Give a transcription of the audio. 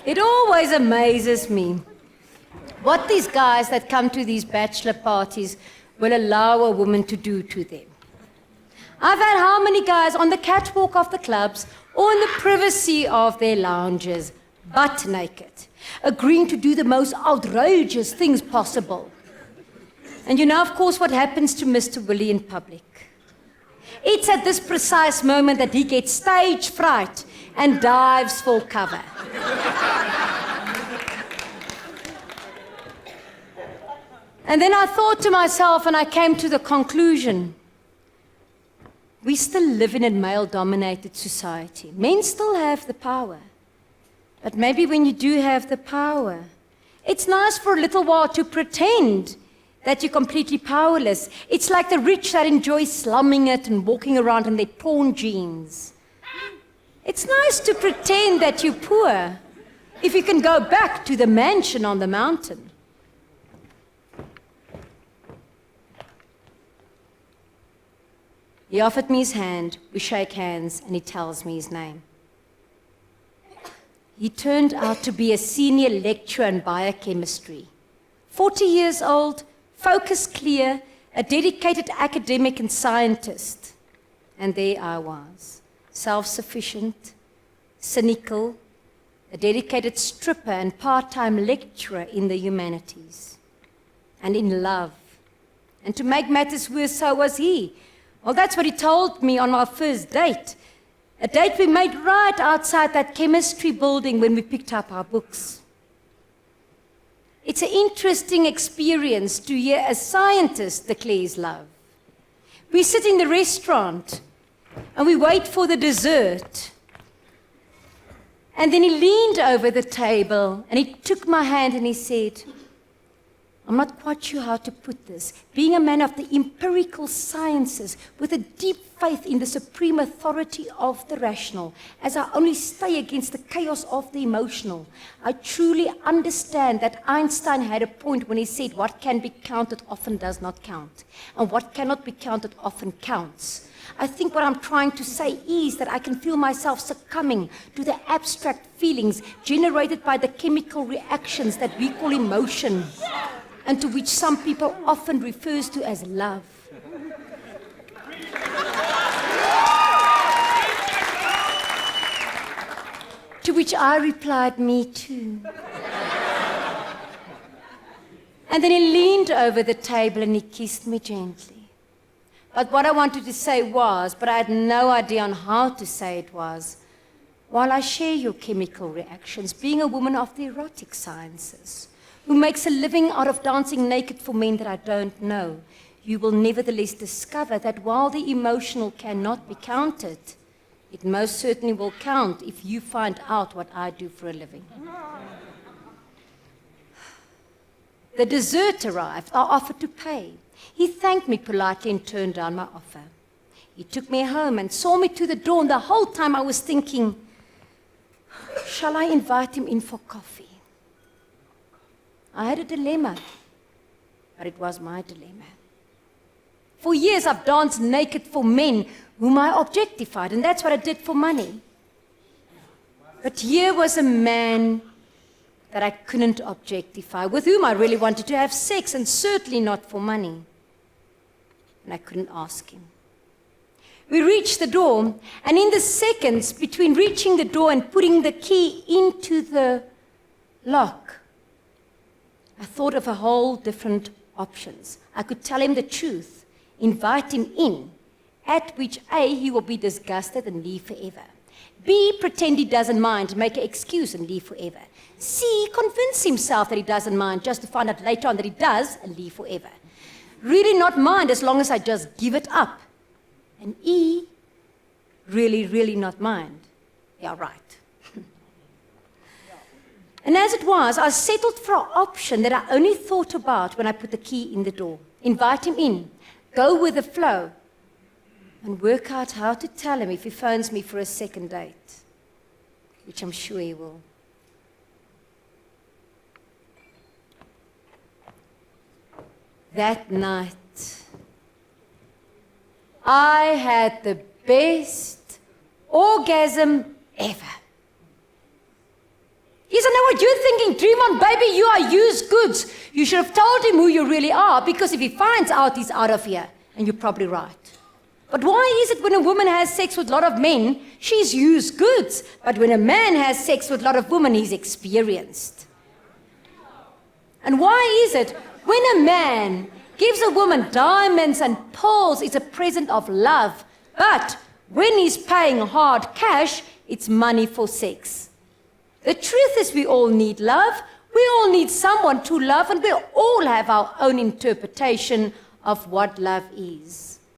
It always amazes me what these guys that come to these bachelor parties will allow a woman to do to them. I've had how many guys on the catwalk of the clubs or in the privacy of their lounges, butt naked, agreeing to do the most outrageous things possible. And you know, of course, what happens to Mr. Willie in public. It's at this precise moment that he gets stage fright and dives for cover. And then I thought to myself, and I came to the conclusion, we still live in a male-dominated society. Men still have the power. But maybe when you do have the power, it's nice for a little while to pretend that you're completely powerless. It's like the rich that enjoy slumming it and walking around in their torn jeans. It's nice to pretend that you're poor if you can go back to the mansion on the mountain. He offered me his hand, we shake hands, and he tells me his name. He turned out to be a senior lecturer in biochemistry. 40 years old, focus clear, a dedicated academic and scientist. And there I was, self-sufficient, cynical, a dedicated stripper and part-time lecturer in the humanities. And in love. And to make matters worse, so was he. Well, that's what he told me on our first date. A date we made right outside that chemistry building when we picked up our books. It's an interesting experience to hear a scientist declare his love. We sit in the restaurant and we wait for the dessert. And then he leaned over the table and he took my hand and he said, I'm not quite sure how to put this. Being a man of the empirical sciences with a deep faith in the supreme authority of the rational, as I only stay against the chaos of the emotional, I truly understand that Einstein had a point when he said what can be counted often does not count, and what cannot be counted often counts. I think what I'm trying to say is that I can feel myself succumbing to the abstract feelings generated by the chemical reactions that we call emotion, and to which some people often refers to as love. To which I replied, me too. And then he leaned over the table and he kissed me gently. But what I wanted to say was, but I had no idea on how to say it was, while I share your chemical reactions, being a woman of the erotic sciences, who makes a living out of dancing naked for men that I don't know, you will nevertheless discover that while the emotional cannot be counted, it most certainly will count if you find out what I do for a living. The dessert arrived. I offered to pay. He thanked me politely and turned down my offer. He took me home and saw me to the door, and the whole time I was thinking, shall I invite him in for coffee? I had a dilemma, but it was my dilemma. For years I've danced naked for men whom I objectified, and that's what I did for money. But here was a man that I couldn't objectify, with whom I really wanted to have sex, and certainly not for money. And I couldn't ask him. We reached the door, and in the seconds between reaching the door and putting the key into the lock, I thought of a whole different options. I could tell him the truth, invite him in, at which A, he will be disgusted and leave forever. B, pretend he doesn't mind, make an excuse and leave forever. C, convince himself that he doesn't mind, just to find out later on that he does and leave forever. Really not mind as long as I just give it up. And E, really, really not mind. Yeah, right. And as it was, I settled for an option that I only thought about when I put the key in the door. Invite him in, go with the flow, and work out how to tell him if he phones me for a second date, which I'm sure he will. That night, I had the best orgasm ever. Yes, I know but you're thinking, dream on, baby, you are used goods. You should have told him who you really are, because if he finds out, he's out of here. And you're probably right. But why is it when a woman has sex with a lot of men, she's used goods, but when a man has sex with a lot of women, he's experienced? And why is it when a man gives a woman diamonds and pearls, it's a present of love, but when he's paying hard cash, it's money for sex? The truth is we all need love, we all need someone to love, and we all have our own interpretation of what love is.